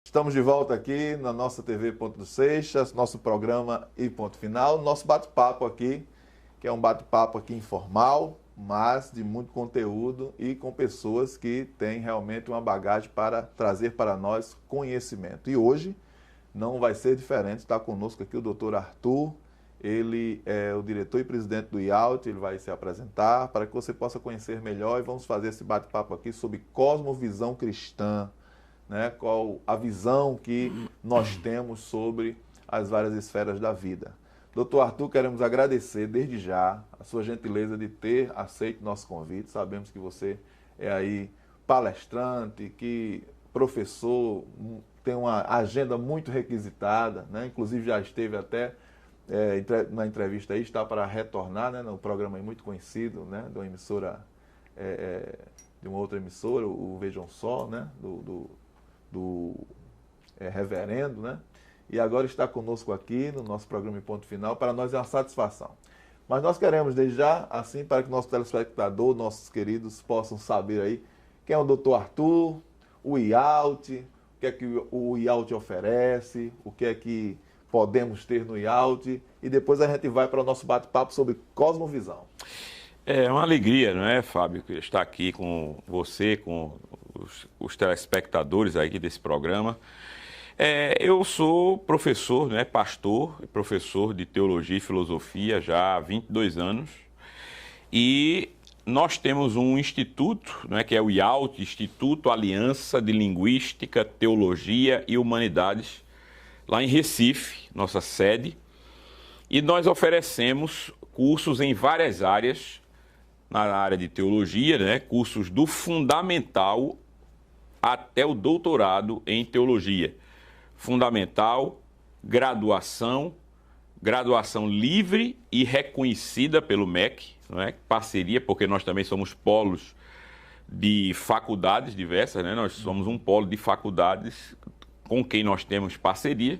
Estamos de volta aqui na nossa TV Ponto dos Seixas, nosso programa e ponto final, nosso bate-papo aqui, que é um bate-papo aqui informal, mas de muito conteúdo e com pessoas que têm realmente uma bagagem para trazer para nós conhecimento. E hoje não vai ser diferente, está conosco aqui o Dr. Arthur, ele é o diretor e presidente do IALT, ele vai se apresentar para que você possa conhecer melhor e vamos fazer esse bate-papo aqui sobre cosmovisão cristã, né? Qual a visão que nós temos sobre as várias esferas da vida. Doutor Arthur, queremos agradecer desde já a sua gentileza de ter aceito nosso convite. Sabemos que você é aí palestrante, que professor, tem uma agenda muito requisitada, né? Inclusive já esteve até na entrevista aí, está para retornar, né? No programa aí muito conhecido, né? De uma emissora, de uma outra emissora, o Vejam Só, né? Do reverendo, né? E agora está conosco aqui no nosso programa em ponto final. Para nós é uma satisfação. Mas nós queremos, desde já, assim, para que nosso telespectador, nossos queridos, possam saber aí quem é o Dr. Arthur, o IALT, o que é que o IALT oferece, o que é que podemos ter no IALT, e depois a gente vai para o nosso bate-papo sobre cosmovisão. É uma alegria, não é, Fábio, estar aqui com você, com os telespectadores aí desse programa. Eu sou professor, né, pastor e professor de teologia e filosofia já há 22 anos. E nós temos um instituto, né, que é o IALT, Instituto Aliança de Linguística, Teologia e Humanidades, lá em Recife, nossa sede. E nós oferecemos cursos em várias áreas, na área de teologia, né, cursos do fundamental até o doutorado em teologia. Fundamental, graduação livre e reconhecida pelo MEC, não é? Parceria, porque nós também somos polos de faculdades diversas, né? Nós somos um polo de faculdades com quem nós temos parceria.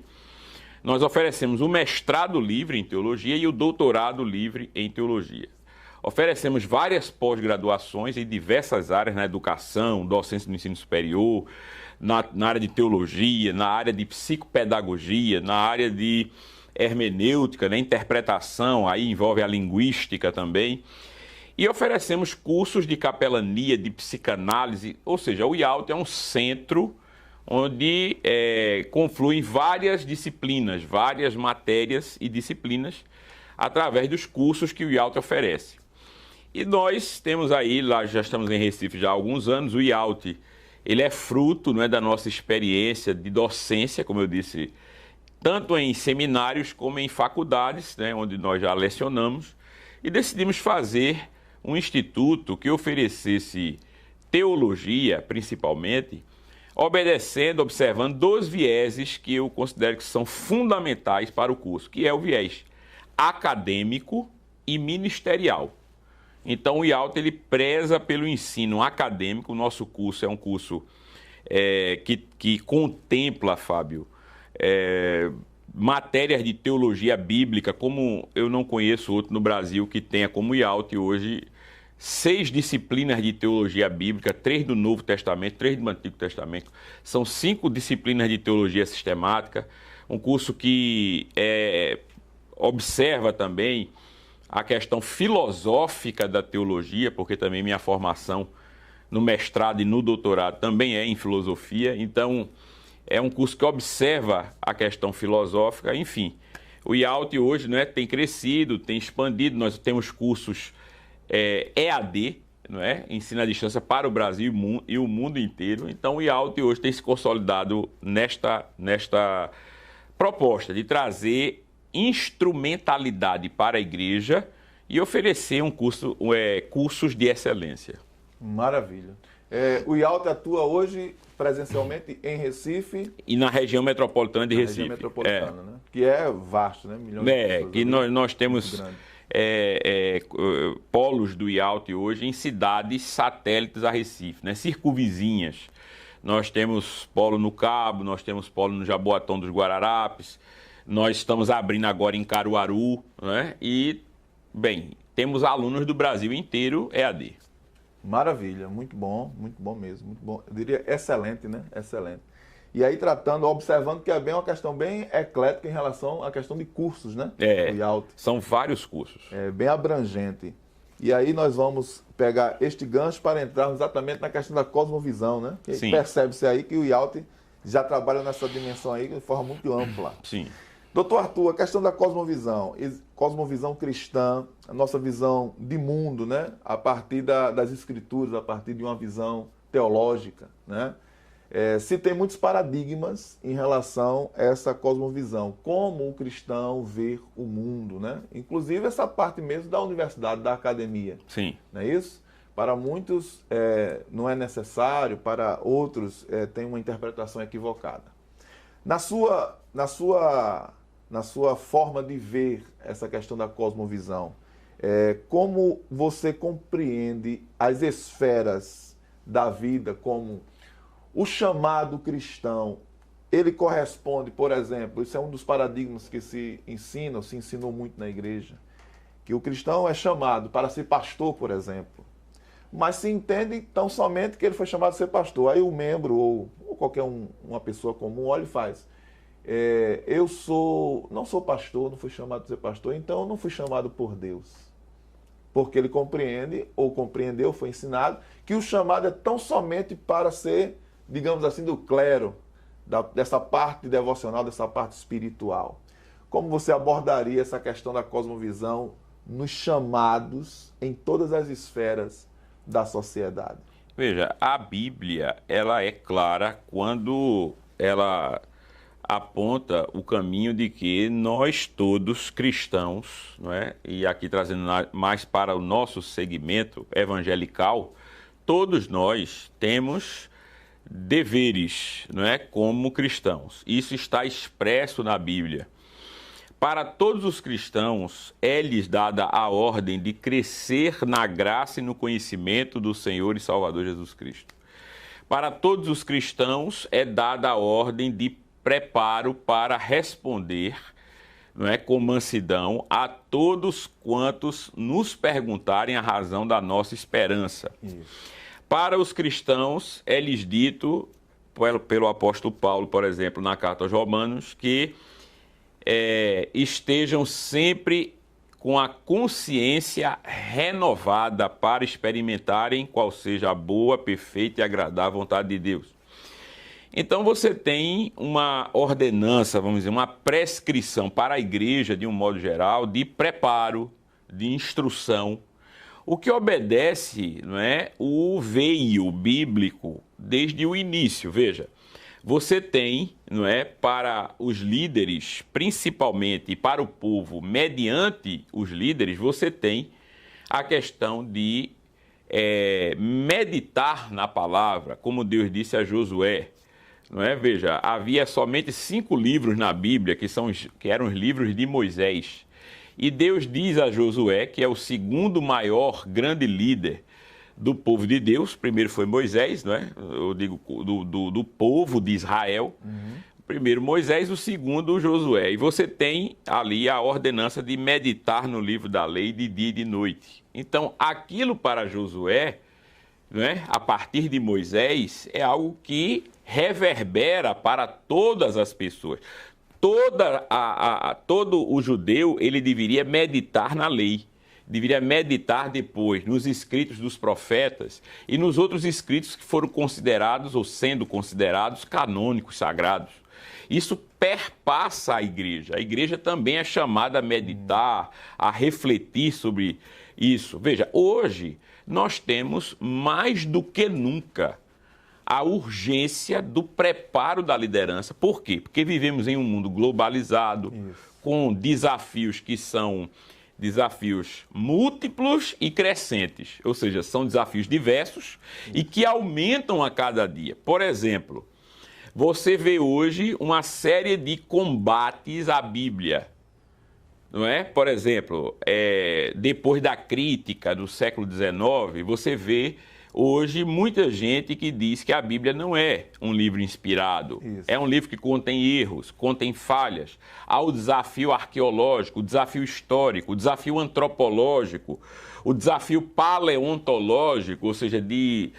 Nós oferecemos o mestrado livre em teologia e o doutorado livre em teologia. Oferecemos várias pós-graduações em diversas áreas, na educação, docência do ensino superior, na área de teologia, na área de psicopedagogia, na área de hermenêutica, né, interpretação, aí envolve a linguística também. E oferecemos cursos de capelania, de psicanálise, ou seja, o IALT é um centro onde confluem várias disciplinas, várias matérias e disciplinas através dos cursos que o IALT oferece. E nós temos aí, lá já estamos em Recife já há alguns anos, o IALT, ele é fruto, não é, da nossa experiência de docência, como eu disse, tanto em seminários como em faculdades, né, onde nós já lecionamos, e decidimos fazer um instituto que oferecesse teologia, principalmente, observando dois vieses que eu considero que são fundamentais para o curso, que é o viés acadêmico e ministerial. Então, o IALT, ele preza pelo ensino acadêmico. O nosso curso é um curso que contempla, Fábio, matérias de teologia bíblica, como eu não conheço outro no Brasil que tenha como o IALT hoje 6 disciplinas de teologia bíblica, 3 do Novo Testamento, 3 do Antigo Testamento. São 5 disciplinas de teologia sistemática, um curso que observa também a questão filosófica da teologia, porque também minha formação no mestrado e no doutorado também é em filosofia, então é um curso que observa a questão filosófica, enfim. O IALT hoje, né, tem crescido, tem expandido, nós temos cursos EAD, não é? Ensino à distância para o Brasil e o mundo inteiro. Então o IALT hoje tem se consolidado nesta proposta de trazer instrumentalidade para a igreja e oferecer cursos de excelência. Maravilha. O IALT atua hoje presencialmente em Recife e na região metropolitana de Recife. Região metropolitana, né? Que é vasto, né? Milhões de pessoas. Que nós temos polos do IALT hoje em cidades satélites a Recife, né? Circunvizinhas. Nós temos polo no Cabo, nós temos polo no Jaboatão dos Guararapes, nós estamos abrindo agora em Caruaru, né? E, bem, temos alunos do Brasil inteiro EAD. Maravilha, muito bom mesmo, muito bom. Eu diria excelente, né? Excelente. E aí observando que é bem uma questão bem eclética em relação à questão de cursos, né? É, o IALT. são vários cursos. É bem abrangente. E aí nós vamos pegar este gancho para entrarmos exatamente na questão da cosmovisão, né? Percebe-se aí que o IALT já trabalha nessa dimensão aí de forma muito ampla. Sim. Doutor Arthur, a questão da cosmovisão cristã, a nossa visão de mundo, né? A partir das escrituras, a partir de uma visão teológica, né? Se tem muitos paradigmas em relação a essa cosmovisão, como o cristão vê o mundo, né? Inclusive essa parte mesmo da universidade, da academia. Sim. Não é isso? Para muitos não é necessário, para outros tem uma interpretação equivocada. Na sua forma de ver essa questão da cosmovisão, como você compreende as esferas da vida como o chamado cristão, ele corresponde, por exemplo, isso é um dos paradigmas que se ensinou muito na igreja, que o cristão é chamado para ser pastor, por exemplo, mas se entende tão somente que ele foi chamado a ser pastor. Aí o membro ou qualquer uma pessoa comum olha e faz: eu não sou pastor, não fui chamado a ser pastor, então eu não fui chamado por Deus. Porque ele compreende, ou compreendeu, foi ensinado, que o chamado é tão somente para ser, digamos assim, do clero, dessa parte devocional, dessa parte espiritual. Como você abordaria essa questão da cosmovisão nos chamados em todas as esferas da sociedade? Veja, a Bíblia, ela é clara quando ela aponta o caminho de que nós todos cristãos, não é? E aqui trazendo mais para o nosso segmento evangelical, todos nós temos deveres, não é? Como cristãos. Isso está expresso na Bíblia. Para todos os cristãos, é-lhes dada a ordem de crescer na graça e no conhecimento do Senhor e Salvador Jesus Cristo. Para todos os cristãos é dada a ordem de preparo para responder, não é, com mansidão a todos quantos nos perguntarem a razão da nossa esperança. Isso. Para os cristãos é-lhes dito pelo apóstolo Paulo, por exemplo, na carta aos Romanos, que estejam sempre com a consciência renovada para experimentarem qual seja a boa, perfeita e agradável vontade de Deus. Então você tem uma ordenança, vamos dizer, uma prescrição para a igreja, de um modo geral, de preparo, de instrução, o que obedece, não é, o veio bíblico desde o início. Veja, você tem, não é, para os líderes, principalmente, e para o povo, mediante os líderes, você tem a questão de meditar na palavra, como Deus disse a Josué. Não é? Veja, havia somente 5 livros na Bíblia, que eram os livros de Moisés. E Deus diz a Josué, que é o segundo maior grande líder do povo de Deus. Primeiro foi Moisés, não é? Eu digo do povo de Israel. O primeiro Moisés, o segundo Josué. E você tem ali a ordenança de meditar no livro da lei de dia e de noite. Então, aquilo para Josué, não é? A partir de Moisés, é algo que reverbera para todas as pessoas. Todo o judeu, ele deveria meditar na lei, deveria meditar depois nos escritos dos profetas e nos outros escritos que foram considerados ou sendo considerados canônicos, sagrados. Isso perpassa a igreja. A igreja também é chamada a meditar, a refletir sobre isso. Veja, hoje nós temos mais do que nunca a urgência do preparo da liderança. Por quê? Porque vivemos em um mundo globalizado, com desafios que são desafios múltiplos e crescentes, ou seja, são desafios diversos e que aumentam a cada dia. Por exemplo, você vê hoje uma série de combates à Bíblia, não é? Por exemplo, depois da crítica do século XIX, você vê hoje muita gente que diz que a Bíblia não é um livro inspirado. Isso. É um livro que contém erros, contém falhas. Há o desafio arqueológico, o desafio histórico, o desafio antropológico, o desafio paleontológico, ou seja, de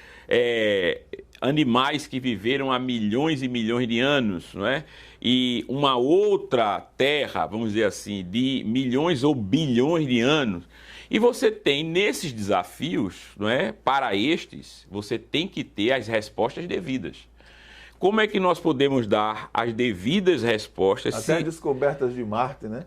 animais que viveram há milhões e milhões de anos, não é? E uma outra terra, vamos dizer assim, de milhões ou bilhões de anos. E você tem nesses desafios, não é? Para estes, você tem que ter as respostas devidas. Como é que nós podemos dar as devidas respostas? Até as descobertas de Marte, né?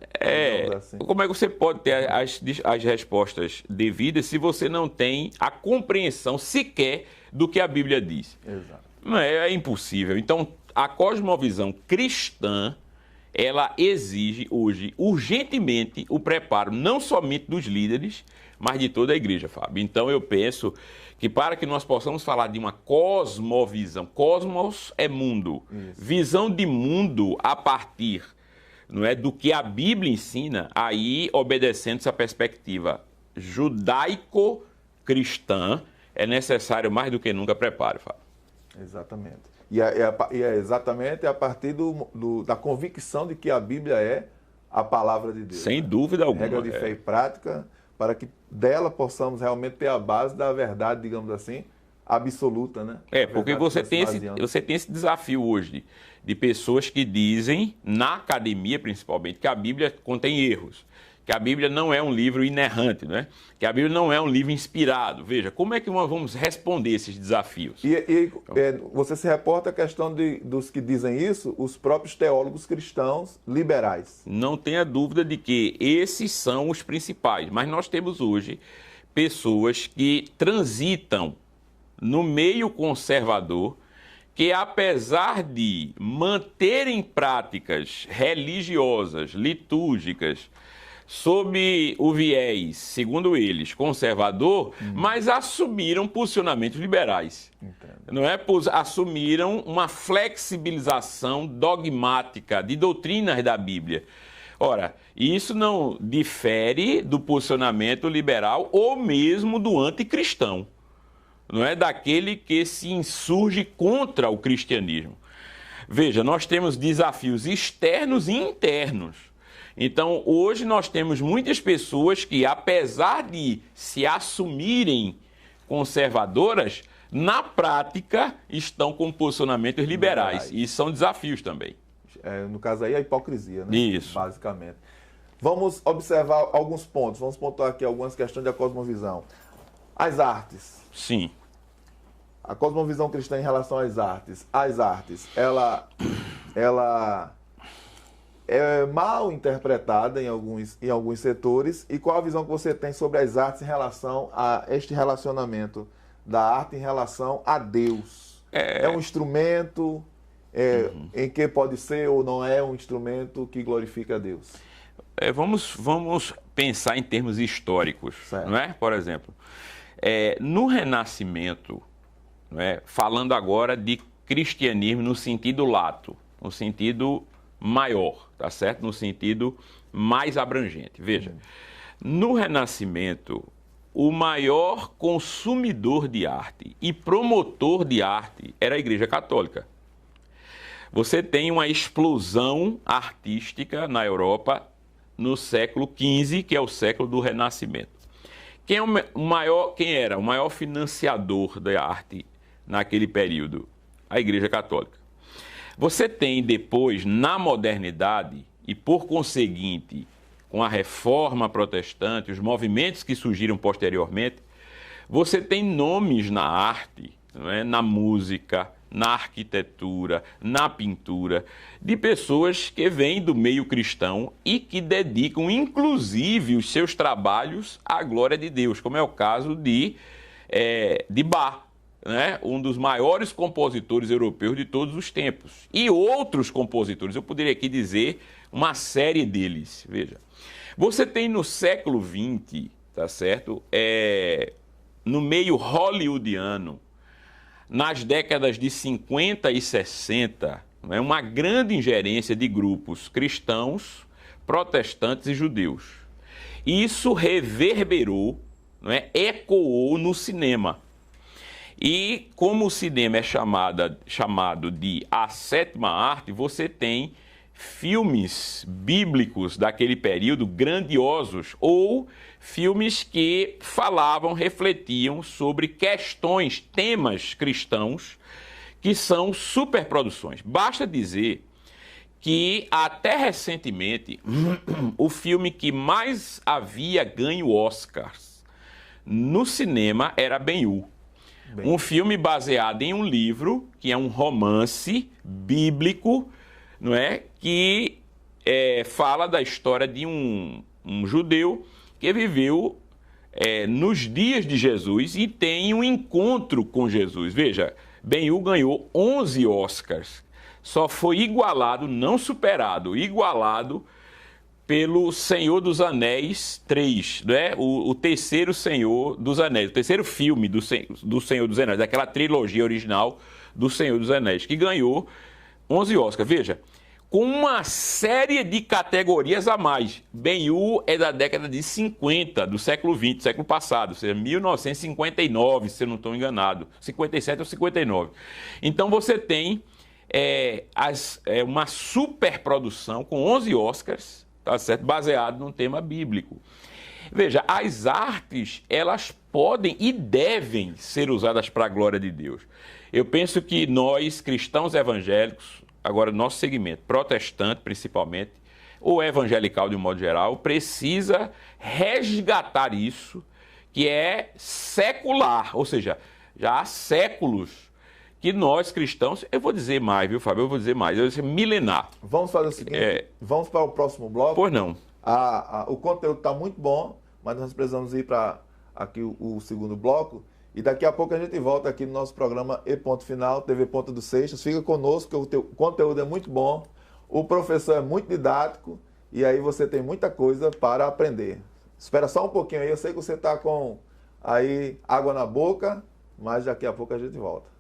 Assim. Como é que você pode ter as respostas devidas se você não tem a compreensão sequer do que a Bíblia diz? Exato. Não é impossível. Então, a cosmovisão cristã, ela exige hoje, urgentemente, o preparo não somente dos líderes, mas de toda a igreja, Fábio. Então, eu penso que para que nós possamos falar de uma cosmovisão, cosmos é mundo, visão de mundo a partir, não é, do que a Bíblia ensina, aí obedecendo essa perspectiva judaico-cristã, é necessário mais do que nunca preparo, Fábio. Exatamente. E é exatamente a partir da convicção de que a Bíblia é a palavra de Deus. Sem dúvida alguma. Regra de fé e prática, para que dela possamos realmente ter a base da verdade, digamos assim, absoluta, né? Porque você tem esse desafio hoje de pessoas que dizem, na academia principalmente, que a Bíblia contém erros, que a Bíblia não é um livro inerrante, né? Que a Bíblia não é um livro inspirado. Veja, como é que nós vamos responder esses desafios? Você se reporta a questão dos que dizem isso, os próprios teólogos cristãos liberais. Não tenha dúvida de que esses são os principais, mas nós temos hoje pessoas que transitam no meio conservador, que apesar de manterem práticas religiosas, litúrgicas, sob o viés, segundo eles, conservador, mas assumiram posicionamentos liberais. Entendo. Não é? Assumiram uma flexibilização dogmática de doutrinas da Bíblia. Ora, isso não difere do posicionamento liberal ou mesmo do anticristão. Não é daquele que se insurge contra o cristianismo. Veja, nós temos desafios externos e internos. Então, hoje nós temos muitas pessoas que, apesar de se assumirem conservadoras, na prática estão com posicionamentos liberais. E são desafios também. No caso aí, a hipocrisia, né? Isso. Basicamente. Vamos observar alguns pontos. Vamos pontuar aqui algumas questões da cosmovisão. As artes. Sim. A cosmovisão cristã em relação às artes. As artes, ela é mal interpretada em alguns setores. E qual a visão que você tem sobre as artes em relação a este relacionamento da arte em relação a Deus? É um instrumento em que pode ser ou não é um instrumento que glorifica a Deus? Vamos pensar em termos históricos, certo. Não é? Por exemplo, no Renascimento, não é? Falando agora de cristianismo no sentido lato, no sentido maior, tá certo? No sentido mais abrangente. Veja, no Renascimento, o maior consumidor de arte e promotor de arte era a Igreja Católica. Você tem uma explosão artística na Europa no século XV, que é o século do Renascimento. Quem era o maior financiador da arte naquele período? A Igreja Católica. Você tem depois, na modernidade, e por conseguinte, com a reforma protestante, os movimentos que surgiram posteriormente, você tem nomes na arte, não é? Na música, na arquitetura, na pintura, de pessoas que vêm do meio cristão e que dedicam, inclusive, os seus trabalhos à glória de Deus, como é o caso de Bach, né? Um dos maiores compositores europeus de todos os tempos. E outros compositores, eu poderia aqui dizer uma série deles. Veja, você tem no século XX, tá certo? No meio hollywoodiano, nas décadas de 50 e 60, né, uma grande ingerência de grupos cristãos, protestantes e judeus. Isso reverberou, não é, ecoou no cinema. E como o cinema é chamado de a sétima arte, você tem filmes bíblicos daquele período grandiosos ou filmes que falavam, refletiam sobre questões, temas cristãos que são superproduções. Basta dizer que até recentemente o filme que mais havia ganho Oscars no cinema era Ben-Hur. Um filme baseado em um livro, que é um romance bíblico, não é? Que fala da história de um judeu que viveu nos dias de Jesus e tem um encontro com Jesus. Veja, Ben-Hur ganhou 11 Oscars. Só foi igualado, não superado, igualado pelo Senhor dos Anéis 3, né? O terceiro Senhor dos Anéis, o terceiro filme do Senhor dos Anéis, daquela trilogia original do Senhor dos Anéis, que ganhou 11 Oscars. Veja, com uma série de categorias a mais. Ben-Hur é da década de 50, do século XX, século passado, ou seja, 1959, se eu não estou enganado, 57 ou 59. Então você tem uma superprodução com 11 Oscars, tá certo? Baseado num tema bíblico. Veja, as artes, elas podem e devem ser usadas para a glória de Deus. Eu penso que nós, cristãos evangélicos, agora nosso segmento, protestante principalmente, ou evangelical de um modo geral, precisa resgatar isso, que é secular, ou seja, já há séculos que nós cristãos, eu vou dizer mais, viu, Fábio? Eu vou dizer mais, eu vou dizer milenar. Vamos fazer o seguinte, vamos para o próximo bloco. Pois não. O conteúdo está muito bom, mas nós precisamos ir para aqui o segundo bloco. E daqui a pouco a gente volta aqui no nosso programa E Ponto Final, TV Ponta dos Seixas. Fica conosco, que o conteúdo é muito bom, o professor é muito didático e aí você tem muita coisa para aprender. Espera só um pouquinho aí, eu sei que você está com aí água na boca, mas daqui a pouco a gente volta.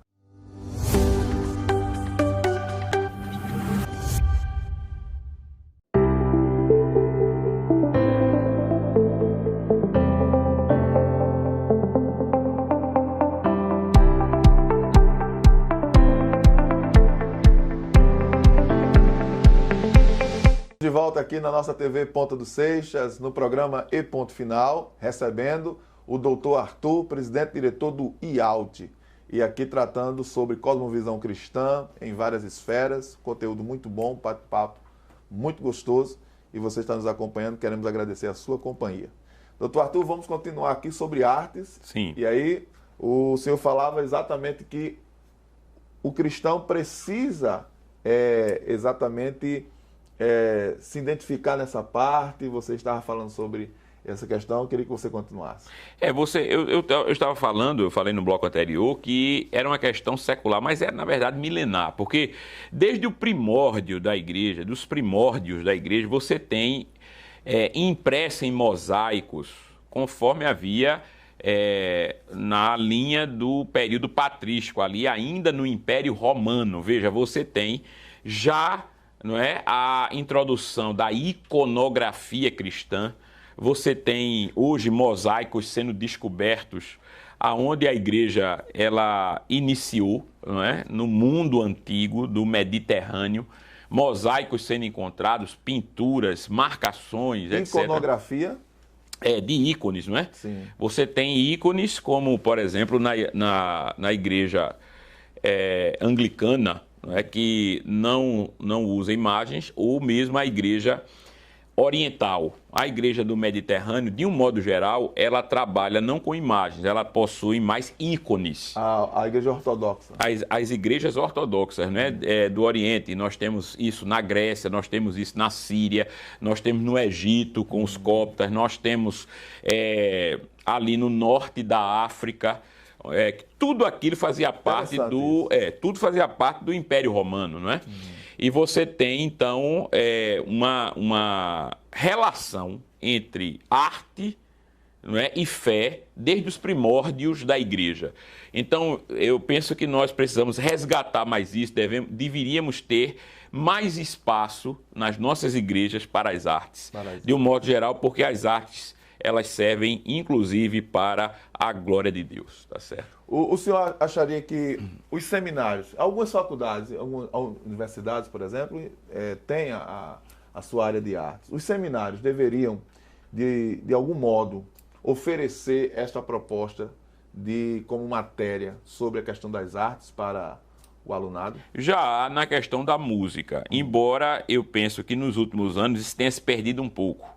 De volta aqui na nossa TV Ponta dos Seixas, no programa E Ponto Final, recebendo o doutor Arthur, presidente e diretor do IALT. E aqui tratando sobre cosmovisão cristã em várias esferas, conteúdo muito bom, bate-papo muito gostoso. E você está nos acompanhando, queremos agradecer a sua companhia. Doutor Arthur, vamos continuar aqui sobre artes. Sim. E aí o senhor falava exatamente que o cristão precisa exatamente se identificar nessa parte. Você estava falando sobre essa questão, eu queria que você continuasse. Eu estava falando, eu falei no bloco anterior, que era uma questão secular, mas era, na verdade, milenar, porque desde o primórdio da igreja, dos primórdios da igreja, você tem impressa em mosaicos, conforme havia na linha do período patrístico, ali ainda no Império Romano. Veja, você tem já, não é, a introdução da iconografia cristã. Você tem hoje mosaicos sendo descobertos aonde a igreja ela iniciou, não é? No mundo antigo do Mediterrâneo, mosaicos sendo encontrados, pinturas, marcações, etc. Iconografia? De ícones, não é? Sim. Você tem ícones como, por exemplo, na igreja anglicana, não é? Que não usa imagens, ou mesmo a igreja oriental. A igreja do Mediterrâneo, de um modo geral, ela trabalha não com imagens, ela possui mais ícones. A igreja ortodoxa. As igrejas ortodoxas, né, do Oriente, nós temos isso na Grécia, nós temos isso na Síria, nós temos no Egito com os coptas, nós temos ali no norte da África. Tudo aquilo fazia parte tudo fazia parte do Império Romano, não é? E você tem, então, uma relação entre arte, não é, e fé desde os primórdios da igreja. Então, eu penso que nós precisamos resgatar mais isso, deveríamos ter mais espaço nas nossas igrejas para as artes, de um modo geral, porque as artes elas servem, inclusive, para a glória de Deus, tá certo? O senhor acharia que os seminários, algumas faculdades, algumas universidades, por exemplo, têm a sua área de artes. Os seminários deveriam, de algum modo, oferecer esta proposta como matéria sobre a questão das artes para o alunado? Já na questão da música, embora eu penso que nos últimos anos isso tenha se perdido um pouco.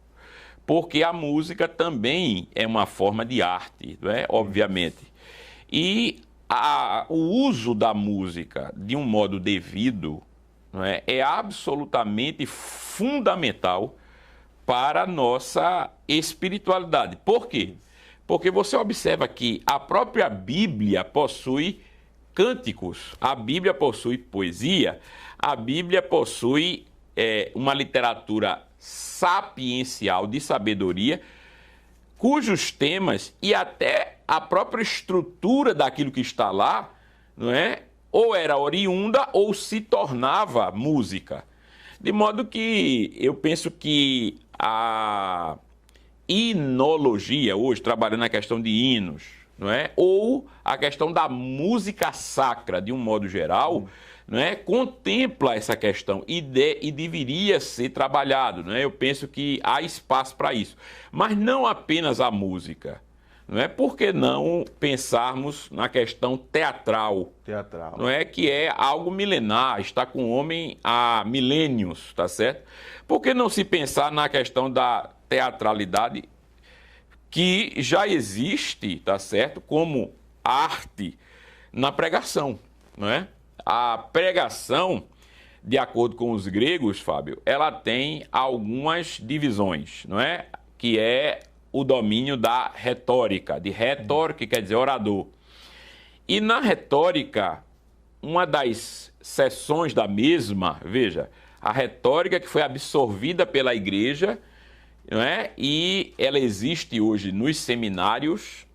Porque a música também é uma forma de arte, não é? Obviamente. E o uso da música de um modo devido, não é? É absolutamente fundamental para a nossa espiritualidade. Por quê? Porque você observa que a própria Bíblia possui cânticos, a Bíblia possui poesia, a Bíblia possui uma literatura sapiencial de sabedoria, cujos temas e até a própria estrutura daquilo que está lá, não é? Ou era oriunda ou se tornava música. De modo que eu penso que a hinologia, hoje, trabalhando na questão de hinos, não é? Ou a questão da música sacra, de um modo geral, não é? Contempla essa questão e deveria ser trabalhado. Não é? Eu penso que há espaço para isso. Mas não apenas a música. Não é? Por que não pensarmos na questão teatral? Não é? Que é algo milenar, está com o homem há milênios, tá certo? Por que não se pensar na questão da teatralidade que já existe, tá certo? Como arte na pregação, não é? A pregação, de acordo com os gregos, Fábio, ela tem algumas divisões, não é? Que é o domínio da retórica, de retor, que quer dizer orador. E na retórica, uma das seções da mesma, veja, a retórica que foi absorvida pela igreja, não é? E ela existe hoje nos seminários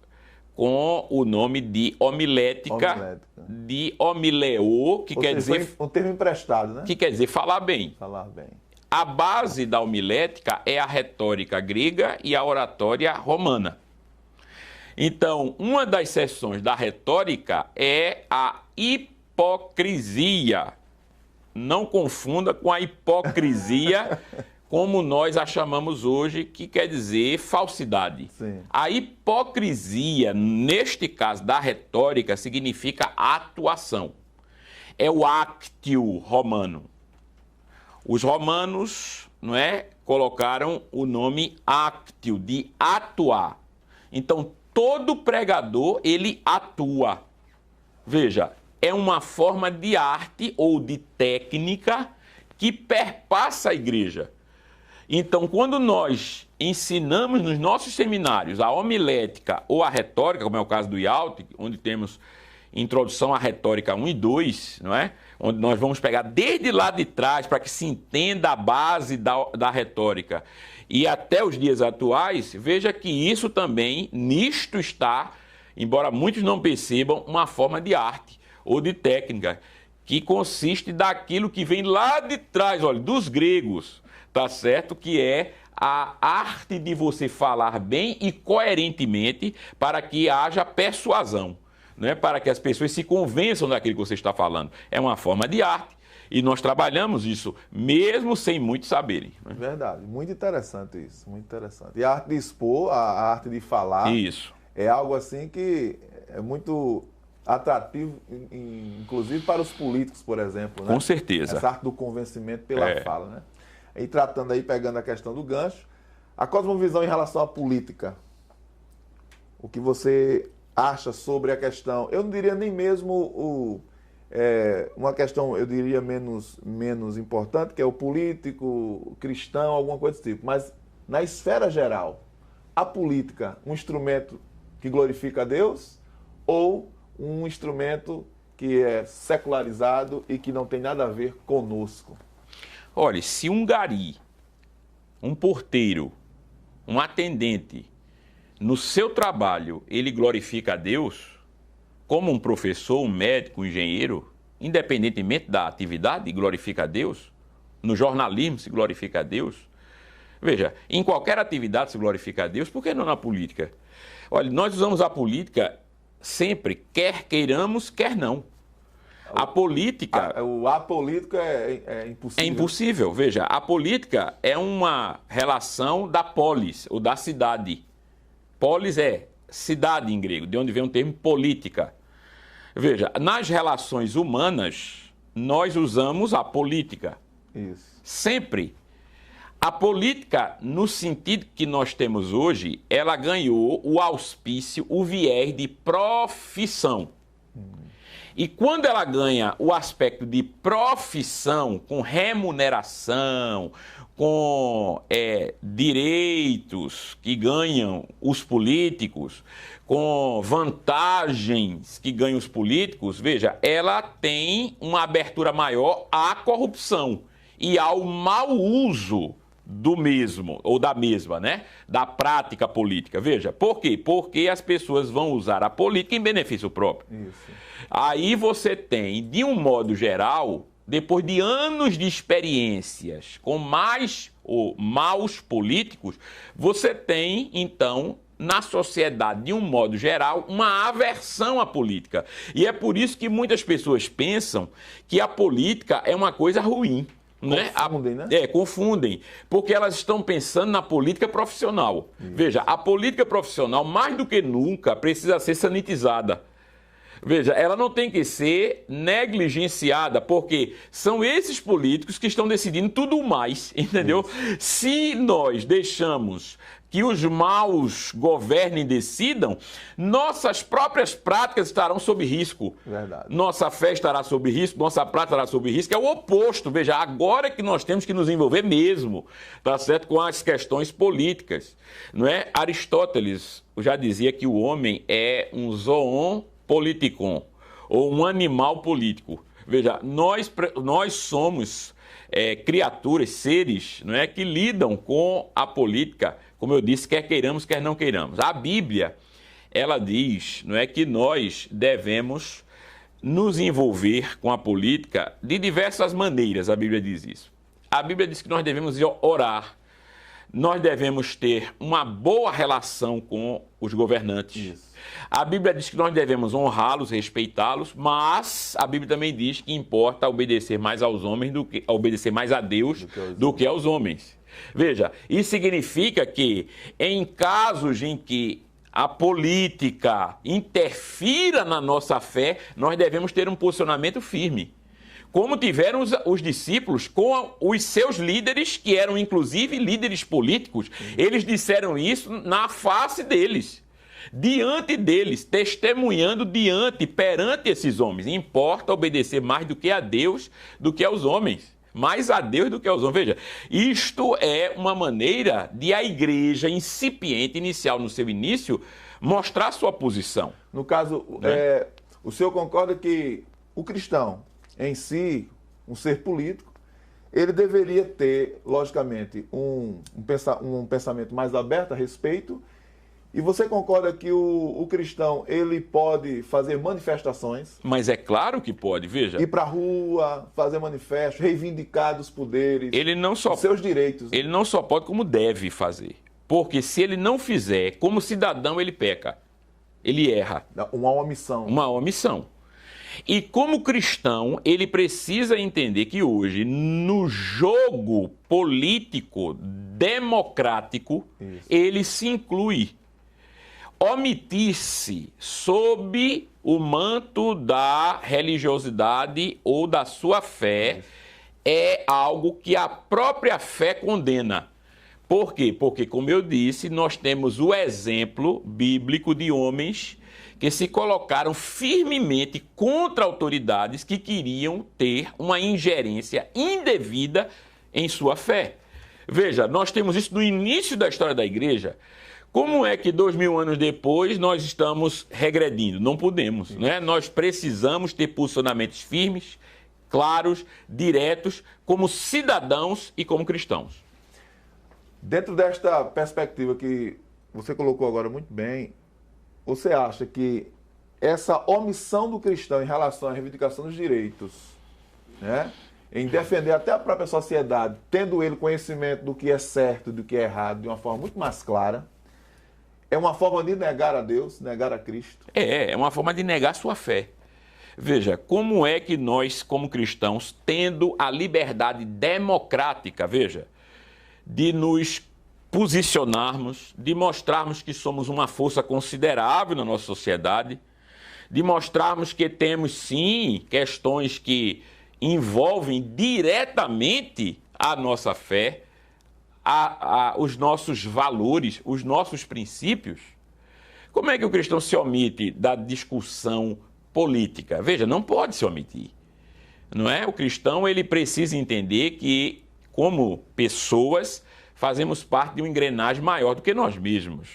com o nome de homilética. De homileo, que quer dizer... um termo emprestado, né? Que quer dizer falar bem. Falar bem. A base da homilética é a retórica grega e a oratória romana. Então, uma das seções da retórica é a hipocrisia. Não confunda com a hipocrisia como nós a chamamos hoje, que quer dizer falsidade. Sim. A hipocrisia, neste caso da retórica, significa atuação. É o actio romano. Os romanos, não é, colocaram o nome actio, de atuar. Então, todo pregador, ele atua. Veja, é uma forma de arte ou de técnica que perpassa a igreja. Então, quando nós ensinamos nos nossos seminários a homilética ou a retórica, como é o caso do IALT, onde temos introdução à retórica 1 e 2, não é? Onde nós vamos pegar desde lá de trás para que se entenda a base da retórica e até os dias atuais, veja que isso também, nisto está, embora muitos não percebam, uma forma de arte ou de técnica, que consiste daquilo que vem lá de trás, olha, dos gregos, tá certo? Que é a arte de você falar bem e coerentemente para que haja persuasão. Né, para que as pessoas se convençam daquilo que você está falando. É uma forma de arte e nós trabalhamos isso mesmo sem muitos saberem. Né? Verdade, muito interessante isso, muito interessante. E a arte de expor, a arte de falar, isso é algo assim que é muito atrativo, inclusive para os políticos, por exemplo. Né? Com certeza. Essa arte do convencimento pela fala. Né? E tratando aí, pegando a questão do gancho, a cosmovisão em relação à política. O que você acha sobre a questão, eu não diria nem mesmo uma questão, eu diria menos importante, que é o político, o cristão, alguma coisa desse tipo, mas na esfera geral, a política, um instrumento que glorifica a Deus ou um instrumento que é secularizado e que não tem nada a ver conosco? Olha, se um gari, um porteiro, um atendente, no seu trabalho, ele glorifica a Deus, como um professor, um médico, um engenheiro, independentemente da atividade, glorifica a Deus. No jornalismo se glorifica a Deus. Veja, em qualquer atividade se glorifica a Deus, por que não na política? Olha, nós usamos a política sempre, quer queiramos, quer não. A política... O apolítico é impossível. É impossível. Veja, a política é uma relação da polis, ou da cidade. Polis é cidade em grego, de onde vem o termo política. Veja, nas relações humanas, nós usamos a política. Isso. Sempre. A política, no sentido que nós temos hoje, ela ganhou o auspício, o viés de profissão. E quando ela ganha o aspecto de profissão, com remuneração, com direitos que ganham os políticos, com vantagens que ganham os políticos, veja, ela tem uma abertura maior à corrupção e ao mau uso do mesmo, ou da mesma, né? Da prática política. Veja, por quê? Porque as pessoas vão usar a política em benefício próprio. Isso. Aí você tem, de um modo geral, depois de anos de experiências com mais ou maus políticos, você tem, então, na sociedade, de um modo geral, uma aversão à política. E é por isso que muitas pessoas pensam que a política é uma coisa ruim. Confundem, né? Confundem, porque elas estão pensando na política profissional. Isso. Veja, a política profissional, mais do que nunca, precisa ser sanitizada. Veja, ela não tem que ser negligenciada, porque são esses políticos que estão decidindo tudo mais, entendeu? Isso. Se nós deixamos que os maus governem e decidam, nossas próprias práticas estarão sob risco. Verdade. Nossa fé estará sob risco, nossa prática estará sob risco. É o oposto. Veja, agora é que nós temos que nos envolver mesmo, tá certo? Com as questões políticas. Não é? Aristóteles já dizia que o homem é um zoon politikon, ou um animal político. Veja, nós somos criaturas, seres, não é, que lidam com a política, como eu disse, quer queiramos, quer não queiramos. A Bíblia, ela diz, não é, que nós devemos nos envolver com a política de diversas maneiras, a Bíblia diz isso. A Bíblia diz que nós devemos orar, nós devemos ter uma boa relação com os governantes. Isso. A Bíblia diz que nós devemos honrá-los, respeitá-los, mas a Bíblia também diz que importa obedecer mais aos homens obedecer mais a Deus do que aos homens. Veja, isso significa que em casos em que a política interfira na nossa fé, nós devemos ter um posicionamento firme. Como tiveram os discípulos com os seus líderes, que eram inclusive líderes políticos, eles disseram isso na face deles, diante deles, testemunhando perante esses homens. Importa obedecer mais do que a Deus, do que aos homens. Mais a Deus do que aos homens. Veja, isto é uma maneira de a igreja incipiente, inicial no seu início, mostrar sua posição. No caso, o senhor concorda que o cristão, em si, um ser político, ele deveria ter, logicamente, um pensamento mais aberto a respeito. E você concorda que o cristão, ele pode fazer manifestações? Mas é claro que pode, veja. Ir para a rua, fazer manifestos, reivindicar dos poderes, seus direitos. Ele não só pode, como deve fazer. Porque se ele não fizer, como cidadão, ele peca. Ele erra. Uma omissão. Uma omissão. E como cristão, ele precisa entender que hoje, no jogo político democrático, ele se inclui. Omitir-se sob o manto da religiosidade ou da sua fé é algo que a própria fé condena. Por quê? Porque, como eu disse, nós temos o exemplo bíblico de homens que se colocaram firmemente contra autoridades que queriam ter uma ingerência indevida em sua fé. Veja, nós temos isso no início da história da igreja. Como é que 2000 anos depois nós estamos regredindo? Não podemos, né? Nós precisamos ter posicionamentos firmes, claros, diretos, como cidadãos e como cristãos. Dentro desta perspectiva que você colocou agora muito bem, você acha que essa omissão do cristão em relação à reivindicação dos direitos, né, em defender até a própria sociedade, tendo ele conhecimento do que é certo e do que é errado de uma forma muito mais clara, é uma forma de negar a Deus, negar a Cristo? É uma forma de negar sua fé. Veja, como é que nós, como cristãos, tendo a liberdade democrática, veja, de nos posicionarmos, de mostrarmos que somos uma força considerável na nossa sociedade, de mostrarmos que temos sim questões que envolvem diretamente a nossa fé, os nossos valores, os nossos princípios. Como é que o cristão se omite da discussão política? Veja, não pode se omitir. Não é? O cristão ele precisa entender que, como pessoas, fazemos parte de uma engrenagem maior do que nós mesmos.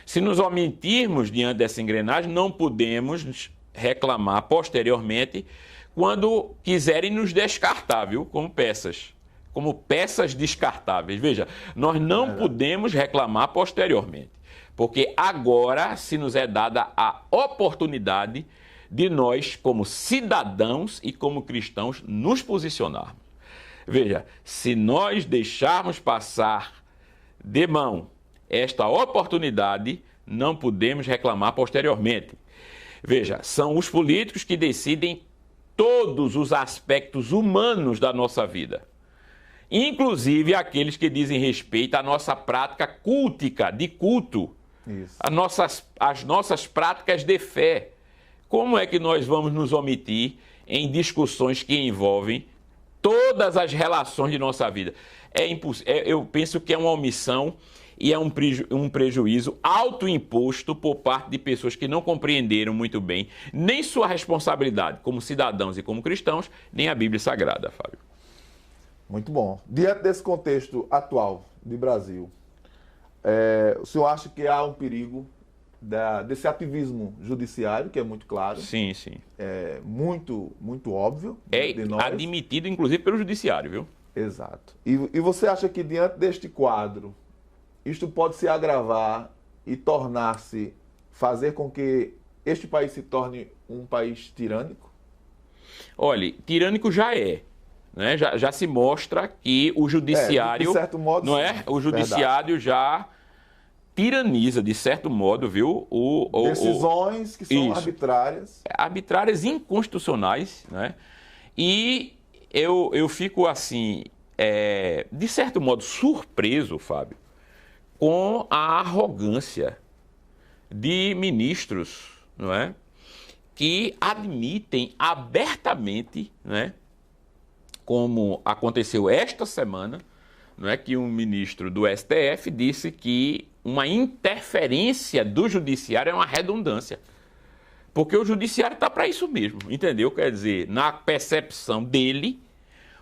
Se nos omitirmos diante dessa engrenagem, não podemos reclamar posteriormente quando quiserem nos descartar, viu? Como peças descartáveis. Veja, nós não podemos reclamar posteriormente, porque agora se nos é dada a oportunidade de nós, como cidadãos e como cristãos, nos posicionarmos. Veja, se nós deixarmos passar de mão esta oportunidade, não podemos reclamar posteriormente. Veja, são os políticos que decidem todos os aspectos humanos da nossa vida, inclusive aqueles que dizem respeito à nossa prática cultica, de culto, as nossas práticas de fé. Como é que nós vamos nos omitir em discussões que envolvem todas as relações de nossa vida? Eu penso que é uma omissão e é um prejuízo autoimposto por parte de pessoas que não compreenderam muito bem nem sua responsabilidade como cidadãos e como cristãos, nem a Bíblia Sagrada, Fábio. Muito bom. Diante desse contexto atual de Brasil, o senhor acha que há um perigo desse ativismo judiciário, que é muito claro? Sim, sim. É muito, muito óbvio. É admitido, inclusive, pelo judiciário, viu? Exato. E você acha que diante deste quadro, isto pode se agravar e fazer com que este país se torne um país tirânico? Olha, tirânico já é. Né? Já se mostra que o judiciário, de certo modo, não é? O judiciário já tiraniza, de certo modo, viu? Decisões que são arbitrárias. Arbitrárias, inconstitucionais, né? E eu fico assim, de certo modo, surpreso, Fábio, com a arrogância de ministros, não é? Que admitem abertamente, né? Como aconteceu esta semana, não é, que um ministro do STF disse que uma interferência do judiciário é uma redundância. Porque o judiciário está para isso mesmo, entendeu? Quer dizer, na percepção dele,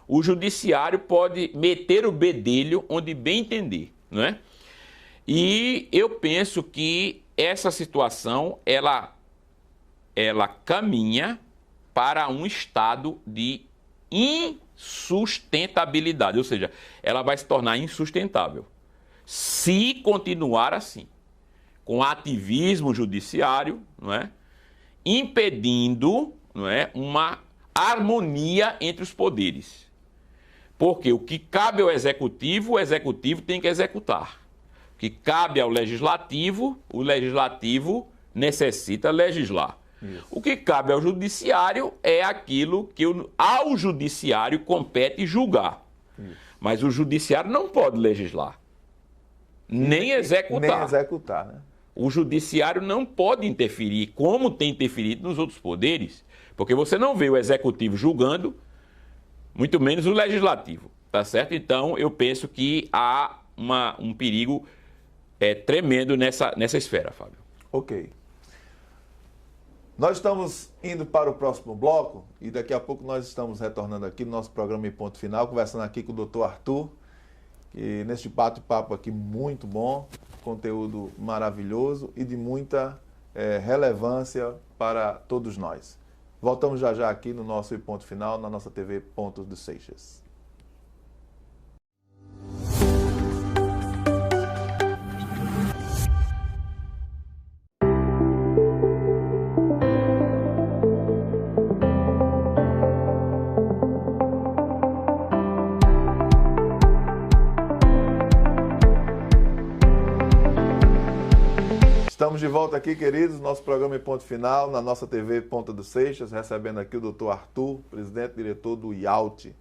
o judiciário pode meter o bedelho onde bem entender, não é? E eu penso que essa situação, ela caminha para um estado de insustentabilidade, ou seja, ela vai se tornar insustentável se continuar assim, com ativismo judiciário, não é? Impedindo, não é, uma harmonia entre os poderes. Porque o que cabe ao executivo, o executivo tem que executar. O que cabe ao legislativo, o legislativo necessita legislar. Isso. O que cabe ao judiciário é aquilo que ao judiciário compete julgar. Isso. Mas o judiciário não pode legislar, nem executar. Nem executar, né? O judiciário não pode interferir, como tem interferido nos outros poderes, porque você não vê o executivo julgando, muito menos o legislativo, tá certo? Então, eu penso que há um perigo tremendo nessa esfera, Fábio. Ok. Nós estamos indo para o próximo bloco e daqui a pouco nós estamos retornando aqui no nosso programa Em Ponto Final, conversando aqui com o Dr. Arthur, que neste bate-papo aqui muito bom, conteúdo maravilhoso e de muita relevância para todos nós. Voltamos já já aqui no nosso Em Ponto Final, na nossa TV Ponto dos Seixas. Estamos de volta aqui, queridos, nosso programa Em Ponto Final, na nossa TV Ponta dos Seixas, recebendo aqui o Dr. Arthur, presidente e diretor do IALT,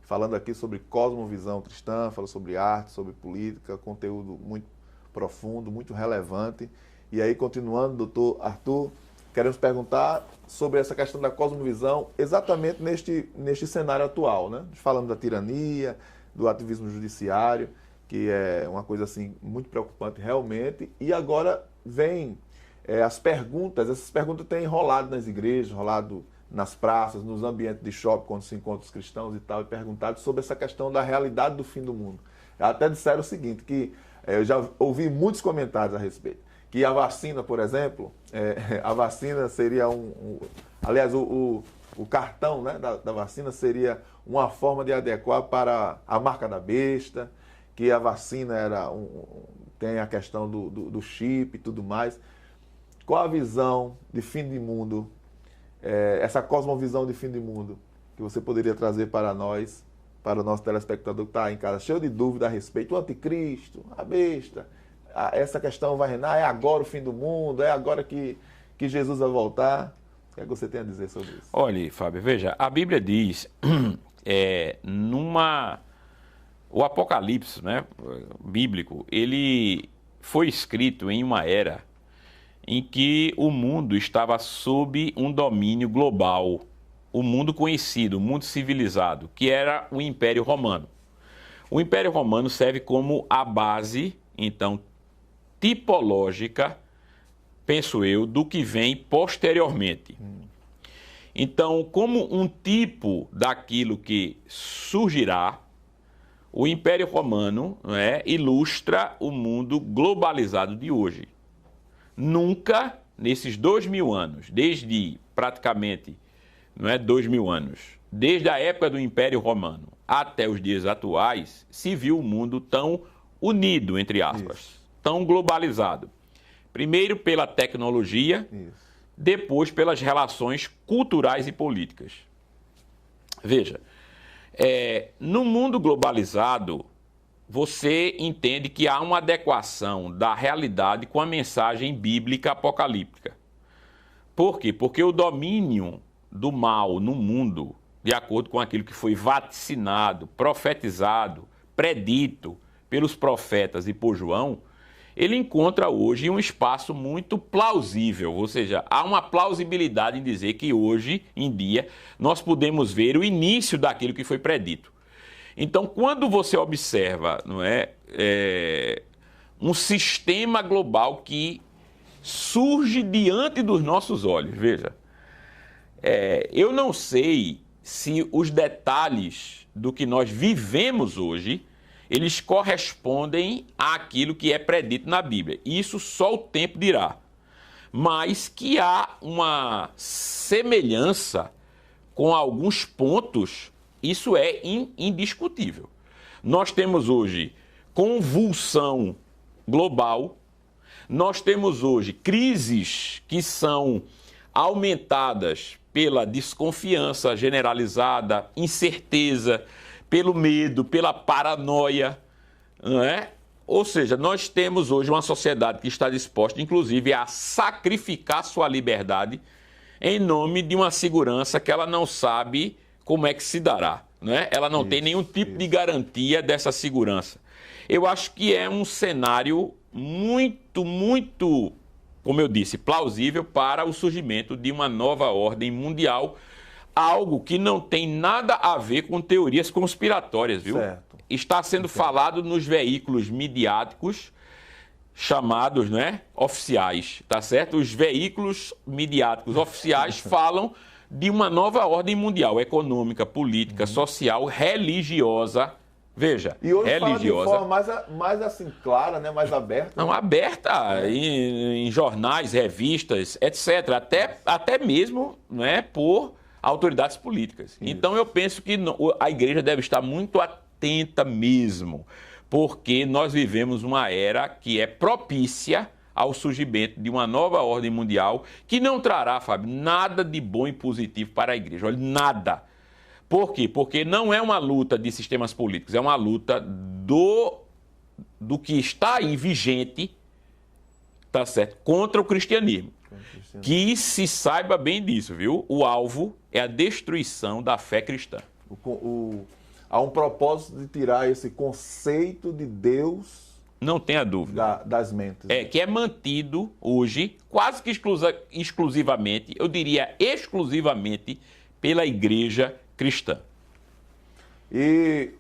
falando aqui sobre cosmovisão cristã, falando sobre arte, sobre política, conteúdo muito profundo, muito relevante. E aí, continuando, doutor Arthur, queremos perguntar sobre essa questão da cosmovisão exatamente neste cenário atual, né? Falando da tirania, do ativismo judiciário, que é uma coisa assim muito preocupante realmente, e agora vem as perguntas, essas perguntas têm rolado nas igrejas, rolado nas praças, nos ambientes de shopping, quando se encontram os cristãos e tal, e perguntado sobre essa questão da realidade do fim do mundo. Até disseram o seguinte, que eu já ouvi muitos comentários a respeito, que a vacina, por exemplo, a vacina seria aliás, o cartão, né, da vacina seria uma forma de adequar para a marca da besta, que a vacina tem a questão do chip e tudo mais. Qual a visão de fim de mundo, essa cosmovisão de fim de mundo, que você poderia trazer para nós, para o nosso telespectador que está em casa, cheio de dúvida a respeito do anticristo, a besta, essa questão vai reinar, é agora o fim do mundo, é agora que Jesus vai voltar? O que é que você tem a dizer sobre isso? Olha, Fábio, veja, a Bíblia diz, o Apocalipse, né, bíblico, ele foi escrito em uma era em que o mundo estava sob um domínio global, o mundo conhecido, o mundo civilizado, que era o Império Romano. O Império Romano serve como a base, então, tipológica, penso eu, do que vem posteriormente. Então, como um tipo daquilo que surgirá, o Império Romano, ilustra o mundo globalizado de hoje. Nunca, nesses 2000 anos, desde praticamente 2000 anos, desde a época do Império Romano até os dias atuais, se viu o mundo tão unido, entre aspas, tão globalizado. Primeiro pela tecnologia, depois pelas relações culturais e políticas. Veja, no mundo globalizado, você entende que há uma adequação da realidade com a mensagem bíblica apocalíptica. Por quê? Porque o domínio do mal no mundo, de acordo com aquilo que foi vaticinado, profetizado, predito pelos profetas e por João, ele encontra hoje um espaço muito plausível, ou seja, há uma plausibilidade em dizer que hoje em dia nós podemos ver o início daquilo que foi predito. Então, quando você observa, um sistema global que surge diante dos nossos olhos, veja, eu não sei se os detalhes do que nós vivemos hoje, eles correspondem àquilo que é predito na Bíblia. Isso só o tempo dirá. Mas que há uma semelhança com alguns pontos, isso é indiscutível. Nós temos hoje convulsão global, nós temos hoje crises que são aumentadas pela desconfiança generalizada, incerteza, pelo medo, pela paranoia, não é? Ou seja, nós temos hoje uma sociedade que está disposta, inclusive, a sacrificar sua liberdade em nome de uma segurança que ela não sabe como é que se dará, não é? Ela não tem nenhum tipo de garantia dessa segurança. Eu acho que é um cenário muito, como eu disse, plausível para o surgimento de uma nova ordem mundial, algo que não tem nada a ver com teorias conspiratórias, viu? Certo. Está sendo falado nos veículos midiáticos chamados, oficiais, tá certo? Os veículos midiáticos oficiais falam de uma nova ordem mundial, econômica, política, social, religiosa. Veja, e hoje religiosa. Fala de forma mais assim, clara, mais aberta. Não, aberta em jornais, revistas, etc. Até mesmo por autoridades políticas. Isso. Então eu penso que a igreja deve estar muito atenta mesmo, porque nós vivemos uma era que é propícia ao surgimento de uma nova ordem mundial que não trará, Fábio, nada de bom e positivo para a igreja. Olha, nada. Por quê? Porque não é uma luta de sistemas políticos, é uma luta do que está aí vigente, tá certo, contra o cristianismo. Que se saiba bem disso, viu? O alvo é a destruição da fé cristã. Há um propósito de tirar esse conceito de Deus Não tenha dúvida. Das mentes. Que é mantido hoje, quase que exclusivamente, eu diria exclusivamente, pela igreja cristã. E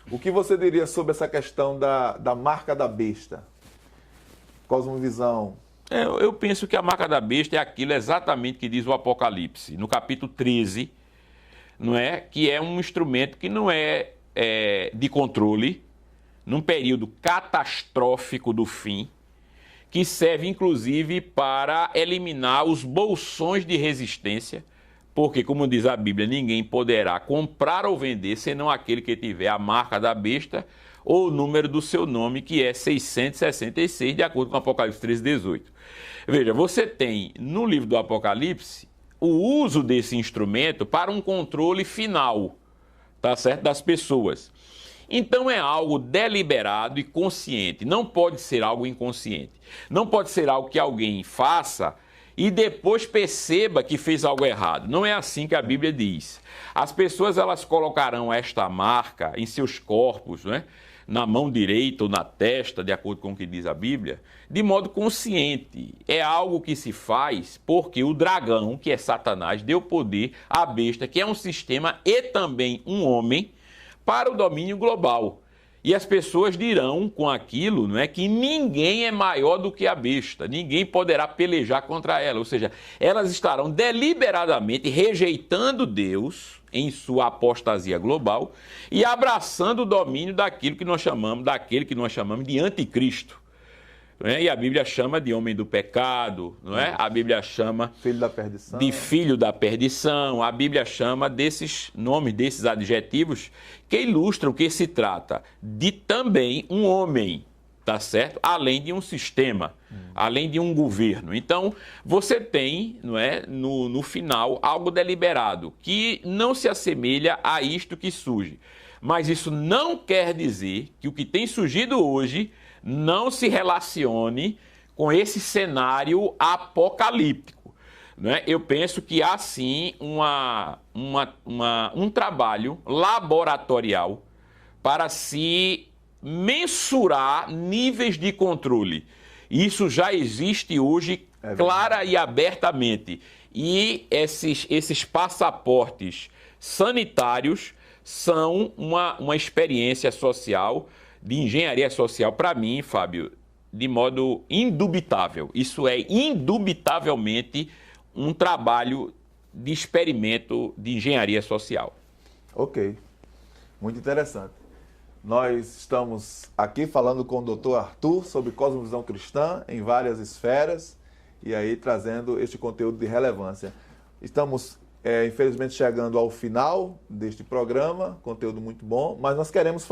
o que você diria sobre essa questão da marca da besta? Cosmovisão. Eu penso que a marca da besta é aquilo exatamente que diz o Apocalipse, no capítulo 13, não é? Que é um instrumento que não é de controle, num período catastrófico do fim, que serve inclusive para eliminar os bolsões de resistência, porque, como diz a Bíblia, ninguém poderá comprar ou vender senão aquele que tiver a marca da besta ou o número do seu nome, que é 666, de acordo com Apocalipse 13, 18. Veja, você tem no livro do Apocalipse o uso desse instrumento para um controle final, tá certo? Das pessoas. Então é algo deliberado e consciente, não pode ser algo inconsciente. Não pode ser algo que alguém faça e depois perceba que fez algo errado. Não é assim que a Bíblia diz. As pessoas, elas colocarão esta marca em seus corpos, né? Na mão direita ou na testa, de acordo com o que diz a Bíblia, de modo consciente. É algo que se faz porque o dragão, que é Satanás, deu poder à besta, que é um sistema e também um homem, para o domínio global. E as pessoas dirão com aquilo, não é, que ninguém é maior do que a besta, ninguém poderá pelejar contra ela. Ou seja, elas estarão deliberadamente rejeitando Deus em sua apostasia global e abraçando o domínio daquele que nós chamamos de anticristo. Não é? E a Bíblia chama de homem do pecado, não é? A Bíblia chama filho da perdição. De filho da perdição. A Bíblia chama desses nomes, desses adjetivos que ilustram que se trata de também um homem, tá certo? Além de um sistema, além de um governo. Então, você tem, não é, no final, algo deliberado, que não se assemelha a isto que surge. Mas isso não quer dizer que o que tem surgido hoje não se relacione com esse cenário apocalíptico. Né? Eu penso que há sim um trabalho laboratorial para se mensurar níveis de controle. Isso já existe hoje clara e abertamente. E esses passaportes sanitários são uma experiência social, de engenharia social, para mim, Fábio, de modo indubitável. Isso é indubitavelmente um trabalho de experimento de engenharia social. Ok, muito interessante. Nós estamos aqui falando com o Dr. Arthur sobre cosmovisão cristã em várias esferas e aí trazendo este conteúdo de relevância. Estamos, infelizmente, chegando ao final deste programa, conteúdo muito bom, mas nós queremos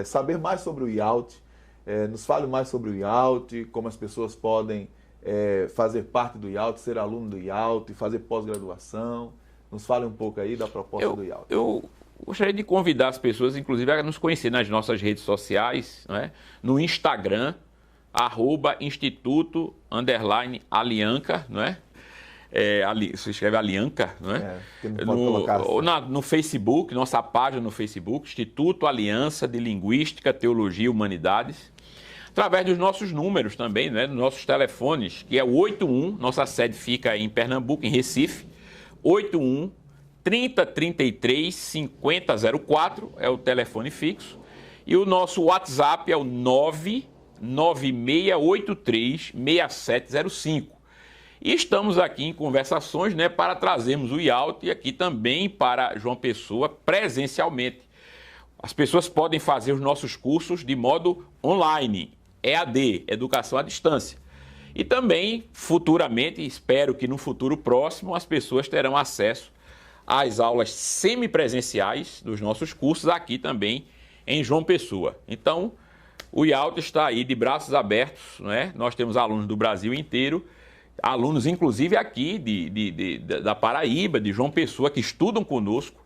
saber mais sobre o IALT. Nos fale mais sobre o IALT, como as pessoas podem fazer parte do IALT, ser aluno do IALT, fazer pós-graduação. Nos fale um pouco aí da proposta do IALT. Eu gostaria de convidar as pessoas, inclusive, a nos conhecer nas nossas redes sociais, né? No Instagram, @instituto_alianca, não é? Você escreve Alianca, não é? No Facebook, nossa página no Facebook, Instituto Aliança de Linguística, Teologia e Humanidades. Através dos nossos números também, né? Dos nossos telefones, que é o 81, nossa sede fica em Pernambuco, em Recife, 81 3033 5004 é o telefone fixo. E o nosso WhatsApp é o 99683 6705. E estamos aqui em conversações, né, para trazermos o IALT e aqui também para João Pessoa presencialmente. As pessoas podem fazer os nossos cursos de modo online, EAD, Educação à Distância. E também, futuramente, espero que no futuro próximo, as pessoas terão acesso às aulas semipresenciais dos nossos cursos aqui também em João Pessoa. Então, o IALT está aí de braços abertos, né? Nós temos alunos do Brasil inteiro, alunos inclusive aqui da Paraíba, de João Pessoa, que estudam conosco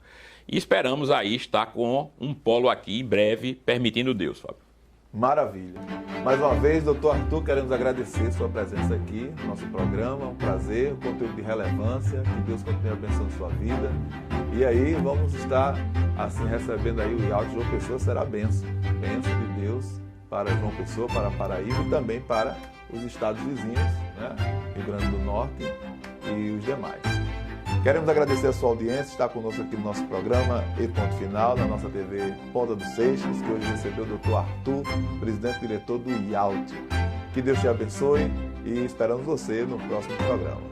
e esperamos aí estar com um polo aqui em breve, permitindo Deus, Fábio. Maravilha. Mais uma vez, doutor Arthur, queremos agradecer sua presença aqui no nosso programa. Um prazer, conteúdo de relevância. Que Deus continue abençoando sua vida. E aí, vamos estar assim recebendo aí o IALT de João Pessoa, será bênção. Bênção de Deus para João Pessoa, para Paraíba e também para os estados vizinhos, né? Rio Grande do Norte e os demais. Queremos agradecer a sua audiência, estar conosco aqui no nosso programa E Ponto Final, na nossa TV Ponta dos Seixas, que hoje recebeu o Dr. Arthur, presidente e diretor do IALT. Que Deus te abençoe e esperamos você no próximo programa.